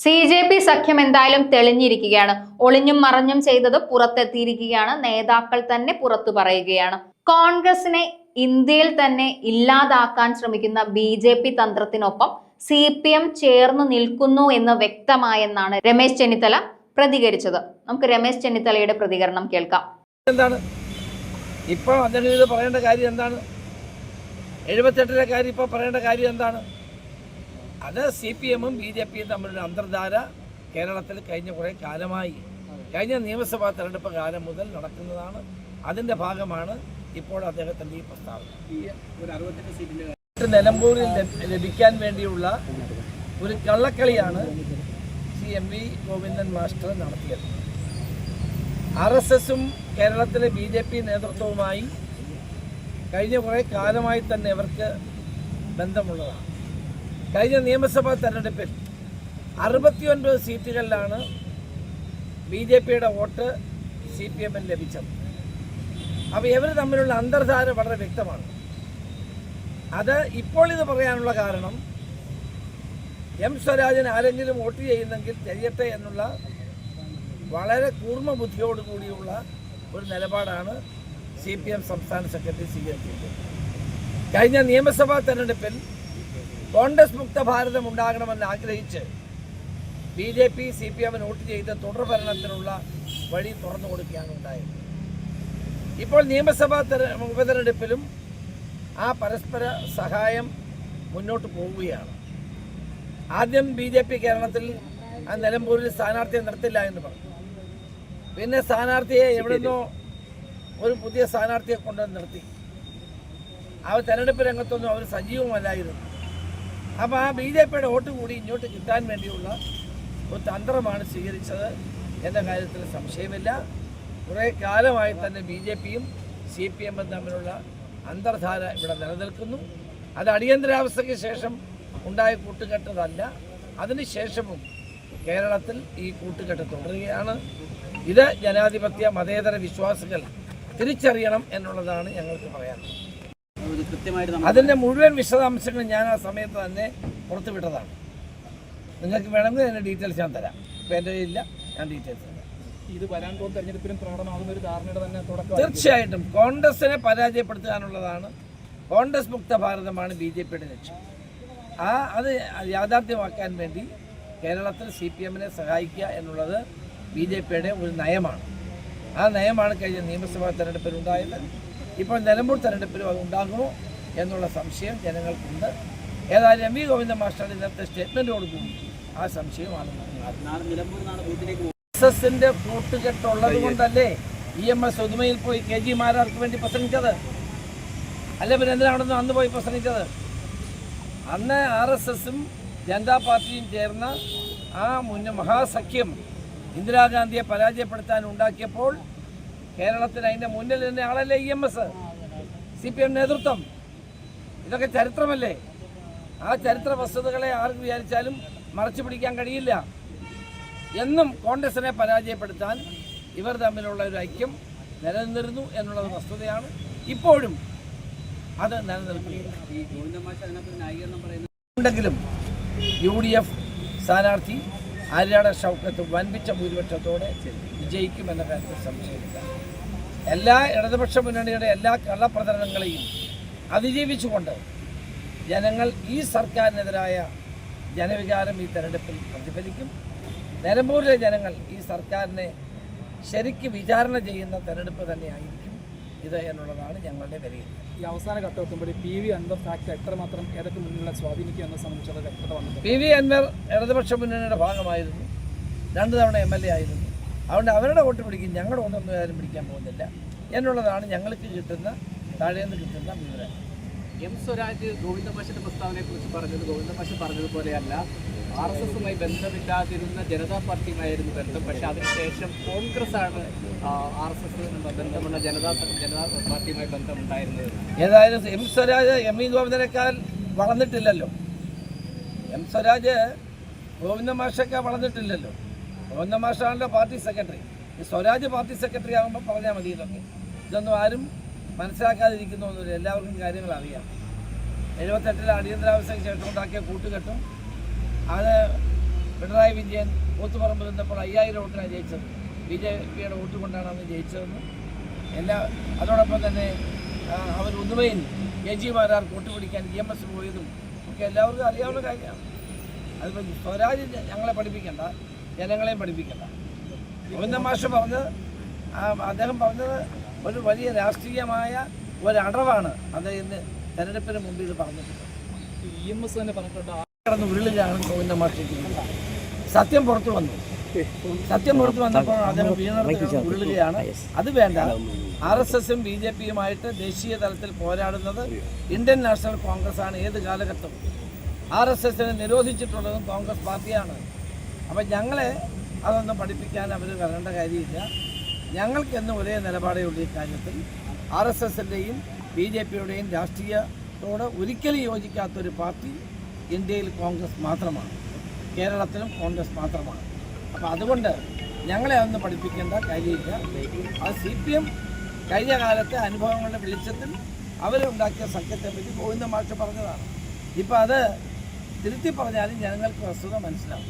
CJP സഖ്യം എന്തായാലും തെളിഞ്ഞിരിക്കുകയാണ്. ഒളിഞ്ഞും മറഞ്ഞും ചെയ്തത് പുറത്തെത്തിയിരിക്കുകയാണ്. നേതാക്കൾ തന്നെ പുറത്തു പറയുകയാണ്. കോൺഗ്രസിനെ ഇന്ത്യയിൽ തന്നെ ഇല്ലാതാക്കാൻ ശ്രമിക്കുന്ന BJP തന്ത്രത്തിനൊപ്പം CPM ചേർന്ന് നിൽക്കുന്നു എന്ന് വ്യക്തമായെന്നാണ് രമേശ് ചെന്നിത്തല പ്രതികരിച്ചത്. നമുക്ക് രമേശ് ചെന്നിത്തലയുടെ പ്രതികരണം കേൾക്കാം. എന്താണ് ഇപ്പോൾ അദ്ദേഹം ഇത് പറയേണ്ട കാര്യം എന്താണ്? 78ലെ കാര്യം ഇപ്പോൾ പറയേണ്ട കാര്യം എന്താണ്? അത് CPM-ഉം BJP-യും തമ്മിലുള്ള അന്തർധാര കേരളത്തിൽ കഴിഞ്ഞ കുറേ കാലമായി, കഴിഞ്ഞ നിയമസഭാ തെരഞ്ഞെടുപ്പ് കാലം മുതൽ നടക്കുന്നതാണ്. അതിൻ്റെ ഭാഗമാണ് ഇപ്പോൾ അദ്ദേഹത്തിൻ്റെ ഈ പ്രസ്താവന. നിലമ്പൂരിൽ ലഭിക്കാൻ വേണ്ടിയുള്ള ഒരു കള്ളക്കളിയാണ് CMV ഗോവിന്ദൻ മാസ്റ്റർ നടത്തിയത്. RSS-ഉം കേരളത്തിലെ BJP നേതൃത്വവുമായി കഴിഞ്ഞ കുറേ കാലമായി തന്നെ ഇവർക്ക് ബന്ധമുള്ളതാണ്. കഴിഞ്ഞ നിയമസഭാ തെരഞ്ഞെടുപ്പിൽ 69 സീറ്റുകളിലാണ് BJP-യുടെ വോട്ട് CPM-ന് ലഭിച്ചത്. അപ്പോൾ ഇവർ തമ്മിലുള്ള അന്തർധാര വളരെ വ്യക്തമാണ്. അത് ഇപ്പോൾ ഇത് പറയാനുള്ള കാരണം M. സ്വരാജൻ ആരെങ്കിലും വോട്ട് ചെയ്യുന്നെങ്കിൽ ചെയ്യട്ടെ എന്നുള്ള വളരെ കൂർമ്മ ബുദ്ധിയോടുകൂടിയുള്ള ഒരു നിലപാടാണ് CPM സംസ്ഥാന സെക്രട്ടറി സ്വീകരിച്ചത്. കഴിഞ്ഞ നിയമസഭാ തെരഞ്ഞെടുപ്പിൽ കോൺഗ്രസ് മുക്ത ഭാരതം ഉണ്ടാകണമെന്ന് ആഗ്രഹിച്ച് BJP CPM-ന് വോട്ട് ചെയ്ത് തുടർഭരണത്തിനുള്ള വഴി തുറന്നു കൊടുക്കുകയാണ് ഉണ്ടായത്. ഇപ്പോൾ നിയമസഭാ ഉപതെരഞ്ഞെടുപ്പിലും ആ പരസ്പര സഹായം മുന്നോട്ട് പോവുകയാണ്. ആദ്യം BJP കേരളത്തിൽ ആ നിലമ്പൂരിൽ സ്ഥാനാർത്ഥിയെ നിർത്തില്ല എന്ന് പറഞ്ഞു. പിന്നെ സ്ഥാനാർത്ഥിയെ എവിടുന്നോ ഒരു പുതിയ സ്ഥാനാർത്ഥിയെ കൊണ്ടുവന്ന് നിർത്തി. ആ തെരഞ്ഞെടുപ്പ് രംഗത്തൊന്നും അവർ സജീവമല്ലായിരുന്നു. അപ്പോൾ ആ BJP-യുടെ വോട്ട് കൂടി ഇങ്ങോട്ട് കിട്ടാൻ വേണ്ടിയുള്ള ഒരു തന്ത്രമാണ് സ്വീകരിച്ചത് എന്ന കാര്യത്തിൽ സംശയമില്ല. കുറേ കാലമായി തന്നെ BJP-യും CPM-ഉം തമ്മിലുള്ള അന്തർധാര ഇവിടെ നിലനിൽക്കുന്നു. അത് അടിയന്തരാവസ്ഥയ്ക്ക് ശേഷം ഉണ്ടായ കൂട്ടുകെട്ടതല്ല. അതിനുശേഷവും കേരളത്തിൽ ഈ കൂട്ടുകെട്ട് തുടരുകയാണ്. ഇത് ജനാധിപത്യ മതേതര വിശ്വാസികൾ തിരിച്ചറിയണം എന്നുള്ളതാണ് ഞങ്ങൾക്ക് പറയാനുള്ളത്. അതിൻ്റെ മുഴുവൻ വിശദാംശങ്ങൾ ഞാൻ ആ സമയത്ത് തന്നെ പുറത്തുവിട്ടതാണ്. നിങ്ങൾക്ക് വേണമെങ്കിൽ അതിൻ്റെ ഡീറ്റെയിൽസ് ഞാൻ തരാം. ഇപ്പം എൻ്റെ ഇല്ല, ഞാൻ ഡീറ്റെയിൽസ് തരാം. ഇത് വരാൻ പോകുന്ന തെരഞ്ഞെടുപ്പിനും പ്രകടമാകുന്ന ഒരു ധാരണയുടെ തന്നെ തുടക്കം. തീർച്ചയായിട്ടും കോൺഗ്രസിനെ പരാജയപ്പെടുത്താനുള്ളതാണ്. കോൺഗ്രസ് മുക്ത ഭാരതമാണ് BJP-യുടെ ലക്ഷ്യം. അത് യാഥാർത്ഥ്യമാക്കാൻ വേണ്ടി കേരളത്തിൽ CPM-നെ സഹായിക്കുക എന്നുള്ളത് BJP-യുടെ ഒരു നയമാണ്. ആ നയമാണ് കഴിഞ്ഞ നിയമസഭാ തെരഞ്ഞെടുപ്പിലുണ്ടായത്. ഇപ്പോൾ നിലമ്പൂർ തെരഞ്ഞെടുപ്പിലും അത് ഉണ്ടാകുമോ എന്നുള്ള സംശയം ജനങ്ങൾക്കുണ്ട്. ഏതായാലും MV ഗോവിന്ദൻ മാസ്റ്ററുടെ ഇന്നത്തെ സ്റ്റേറ്റ്മെൻറ്റോടുകൂടി ആ സംശയമാണ്. RSS-ന്റെ കൂട്ടുകെട്ടുള്ളത് കൊണ്ടല്ലേ EMS ഉദുമയിൽ പോയി KG മാരാർക്ക് വേണ്ടി പ്രസംഗിച്ചത്? അല്ലെ പിന്നെ എന്തിനാണെന്ന് അന്ന് പോയി പ്രസംഗിച്ചത്? അന്ന് RSS-ഉം ജനതാ പാർട്ടിയും ചേർന്ന ആ മഹാസഖ്യം ഇന്ദിരാഗാന്ധിയെ പരാജയപ്പെടുത്താൻ ഉണ്ടാക്കിയപ്പോൾ കേരളത്തിൽ അതിൻ്റെ മുന്നിൽ തന്നെ ആളല്ലേ EMS, CPM നേതൃത്വം. ഇതൊക്കെ ചരിത്രമല്ലേ? ആ ചരിത്ര വസ്തുതകളെ ആർക്ക് വിചാരിച്ചാലും മറച്ചു പിടിക്കാൻ കഴിയില്ല. എന്നും കോൺഗ്രസിനെ പരാജയപ്പെടുത്താൻ ഇവർ തമ്മിലുള്ള ഒരു ഐക്യം നിലനിന്നിരുന്നു എന്നുള്ളത് വസ്തുതയാണ്. ഇപ്പോഴും അത് നിലനിൽക്കുന്നുണ്ടെങ്കിലും UDF സ്ഥാനാർത്ഥി ആര്യാട ഷൗക്കത്ത് വൻപിച്ച ഭൂരിപക്ഷത്തോടെ വിജയിക്കുമെന്ന കാര്യത്തിൽ സംശയമില്ല. എല്ലാ ഇടതുപക്ഷ മുന്നണിയുടെ എല്ലാ കള്ളപ്രചരണങ്ങളെയും അതിജീവിച്ചുകൊണ്ട് ജനങ്ങൾ ഈ സർക്കാരിനെതിരായ ജനവികാരം ഈ തെരഞ്ഞെടുപ്പിൽ പ്രതിഫലിക്കും. നിലമ്പൂരിലെ ജനങ്ങൾ ഈ സർക്കാരിനെ ശരിക്ക് വിചാരണ ചെയ്യുന്ന തെരഞ്ഞെടുപ്പ് തന്നെയായിരിക്കും ഇത് എന്നുള്ളതാണ് ഞങ്ങളുടെ വിലയിരുത്തൽ. ഈ അവസാന ഘട്ടം എത്തുമ്പോൾ PV അൻവർ ഫാക്ട് എത്രമാത്രം ഏതൊക്കെ മുന്നിലുള്ള സ്വാധീനിക്കും എന്ന സംബന്ധിച്ചുള്ള വ്യക്തത വന്നത്. PV അൻവർ ഇടതുപക്ഷ മുന്നണിയുടെ ഭാഗമായിരുന്നു, 2 തവണ MLA ആയിരുന്നു. അതുകൊണ്ട് അവരുടെ വോട്ട് പിടിക്കും, ഞങ്ങളുടെ വോട്ടൊന്നും ആരും പിടിക്കാൻ പോകുന്നില്ല എന്നുള്ളതാണ് ഞങ്ങൾക്ക് കിട്ടുന്ന താഴേന്ന് കിട്ടുന്ന വിവരം. M. സ്വരാജ് ഗോവിന്ദൻ മാഷിന്റെ പ്രസ്താവനയെക്കുറിച്ച് പറഞ്ഞത് ഗോവിന്ദൻ മാഷ് പറഞ്ഞതുപോലെയല്ല. RSS-ഉമായി ബന്ധമില്ലാതിരുന്ന ജനതാ പാർട്ടിയുമായിരുന്നു ബന്ധം. പക്ഷേ അതിനുശേഷം കോൺഗ്രസ്സാണ് RSS ബന്ധമുള്ള ജനതാ പാർട്ടിയുമായി ബന്ധമുണ്ടായിരുന്നത്. ഏതായാലും M. സ്വരാജ് MV ഗോവിന്ദനേക്കാൾ വളർന്നിട്ടില്ലല്ലോ. M. സ്വരാജ് ഗോവിന്ദൻ മാഷൊക്കെ വളർന്നിട്ടില്ലല്ലോ. ഗോവിന്ദൻ മാഷാണല്ലോ party secretary. Swaraj party secretary ആകുമ്പോൾ പറഞ്ഞാൽ മതി. ഇതൊന്നും ആരും മനസ്സിലാക്കാതിരിക്കുന്നൊന്നുമില്ല. എല്ലാവർക്കും കാര്യങ്ങൾ അറിയാം. 78-ലെ അടിയന്തരാവസ്ഥയ്ക്ക് ശേഷം ഉണ്ടാക്കിയ കൂട്ടുകെട്ടും അത് പിണറായി വിജയൻ കൂത്തുപറമ്പ് നിന്നപ്പോൾ 5000 വോട്ടിനാണ് ജയിച്ചത്. BJP-യുടെ വോട്ട് കൊണ്ടാണ് അന്ന് ജയിച്ചതെന്ന് അതോടൊപ്പം തന്നെ അവർ ഉദുമയിൽ KG മാരാർ വോട്ട് പിടിക്കാൻ EMS പോയതും ഒക്കെ എല്ലാവർക്കും അറിയാവുന്ന കാര്യമാണ്. അതിപ്പോൾ സ്വരാജ് ഞങ്ങളെ പഠിപ്പിക്കേണ്ട, ജനങ്ങളെയും പഠിപ്പിക്കേണ്ട. ഗോവിന്ദ മാഷ് പറഞ്ഞത്, അദ്ദേഹം പറഞ്ഞത് ഒരു വലിയ രാഷ്ട്രീയമായ ഒരടവാണ് അദ്ദേഹം തെരഞ്ഞെടുപ്പിന് മുമ്പ് ഇത് പറഞ്ഞിട്ടുണ്ട്. EMS തന്നെ പറഞ്ഞിട്ടുണ്ട് കിടന്ന് ഉരുളിലാണ് ഗോവിന്ദ മാഷ്. സത്യം പുറത്തു വന്നു. സത്യം പുറത്തു വന്നപ്പോൾ അദ്ദേഹം വീണർത്ത് ഉരുളുകയാണ്. അത് വേണ്ട. RSSും BJP-യുമായിട്ട് ദേശീയ തലത്തിൽ പോരാടുന്നത് ഇന്ത്യൻ നാഷണൽ കോൺഗ്രസ് ആണ്. ഏത് കാലഘട്ടവും RSSനെ നിരോധിച്ചിട്ടുള്ളതും കോൺഗ്രസ് പാർട്ടിയാണ്. അപ്പം ഞങ്ങളെ അതൊന്നും പഠിപ്പിക്കാൻ അവർ വരേണ്ട കാര്യമില്ല. ഞങ്ങൾക്കെന്നും ഒരേ നിലപാടേ ഉള്ള ഈ കാര്യത്തിൽ. RSSൻ്റെയും BJP-യുടെയും രാഷ്ട്രീയത്തോട് ഒരിക്കലും യോജിക്കാത്തൊരു പാർട്ടി ഇന്ത്യയിൽ കോൺഗ്രസ് മാത്രമാണ്, കേരളത്തിലും കോൺഗ്രസ് മാത്രമാണ്. അപ്പോൾ അതുകൊണ്ട് ഞങ്ങളെ അതൊന്നും പഠിപ്പിക്കേണ്ട കാര്യമില്ല. അത് CPM കഴിഞ്ഞ കാലത്തെ അനുഭവങ്ങളുടെ വെളിച്ചത്തിൽ അവരുണ്ടാക്കിയ സഖ്യത്തെപ്പറ്റി ഗോവിന്ദ മാഷ് പറഞ്ഞതാണ്. ഇപ്പം അത് തിരുത്തി പറഞ്ഞാലും ജനങ്ങൾക്ക് വസ്തുത മനസ്സിലാവും.